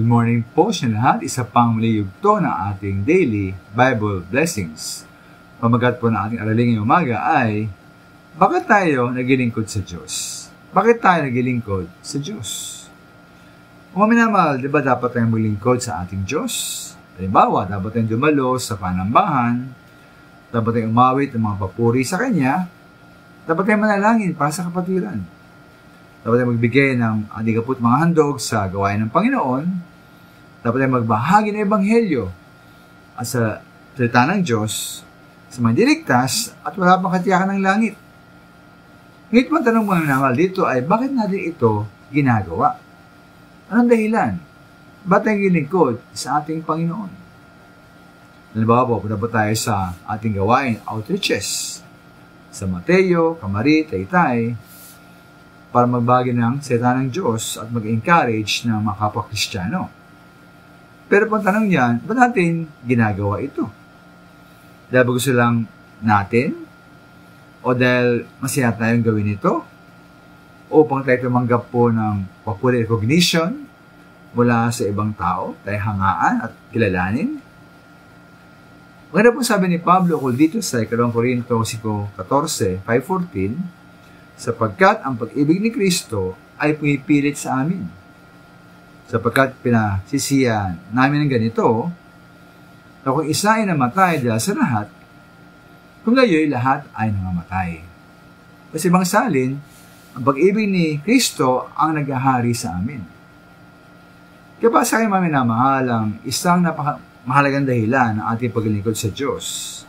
Good morning po sa lahat. Isa pang muli yugto ng ating daily Bible blessings. Pamagat po ng ating aralin ngayong umaga ay, bakit tayo naglilingkod sa Diyos? Bakit tayo naglilingkod sa Diyos? Kung minamahal, di ba dapat tayong maglingkod sa ating Diyos? Halimbawa, dapat tayong dumalo sa panambahan, dapat tayong umawit ng mga papuri sa Kanya, dapat tayong manalangin para sa kapatiran. Dapat tayong magbigay ng ating kaput mga handog sa gawain ng Panginoon. Dapat tayong magbahagi ng Ebanghelyo at sa salita ng Diyos sa mga diligtas at wala pang katiyakan ng langit. Ngayon po ang tanong mga minamahal dito ay, bakit natin ito ginagawa? Anong dahilan? Ba't tayo gilingkod sa ating Panginoon? Halimbawa po, punta po tayo sa ating gawain, outreaches, sa Mateo, Camari, Taytay, para magbagi ng salita ng Diyos at mag-encourage ng mga kapwa-Kristiyano. Pero pang tanong niyan, ba't natin ginagawa ito? Dahil ba gusto lang natin? O dahil masaya tayong gawin ito? O upang tayo tumanggap po ng popular recognition mula sa ibang tao, tayo hangaan at kilalanin? Maganda po sabi ni Pablo ukol dito sa 2 Corinto 14, 5:14, sapagkat ang pag-ibig ni Kristo ay pumipilit sa amin. Sapagkat pinasisiyan namin ng ganito, na kung isa ay namatay dahil sa lahat, kung gayoy lahat ay namamatay. Kasi ibang salin, ang pag-ibig ni Kristo ang naghahari sa amin. Kaya pa sa akin maminamahal, ang isang mahalagang dahilan ng ating paglilingkod sa Diyos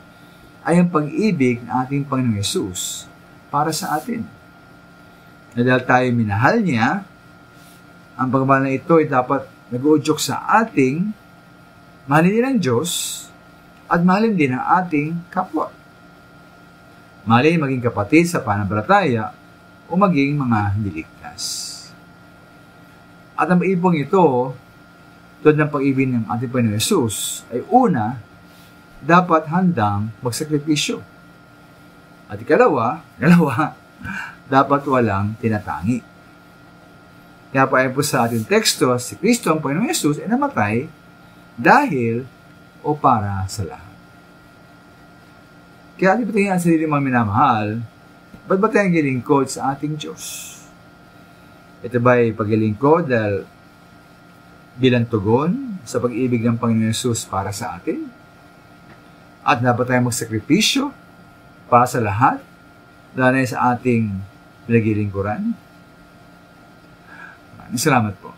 ay ang pag-ibig ng ating Panginoong Yesus para sa atin. Na dahil tayo minahal niya, ang pagmamahal na ito ay dapat nag-uudyok sa ating mahalin din ang Diyos at mahalin din ang ating kapwa. Mahalin maging kapatid sa pananampalataya o maging mga niligtas. At ang pag-ibig ito, tulad ng pag-ibig ng ating Panginoon Yesus, ay una, dapat handang magsakripisyo. At ikalawa, dapat walang tinatangi. Kaya pa po sa ating teksto, si Kristo, ang Panginoong Yesus, ay namatay dahil o para sa lahat. Kaya ating patingin ang sarili mga minamahal, ba't ba tayong gilingkod sa ating Diyos? Ito ba ay paglilingkod dahil bilang tugon sa pag-ibig ng Panginoong Yesus para sa atin? At dapat tayong magsakripisyo para sa lahat, dahil sa ating pinagilingkuran? Salamat po.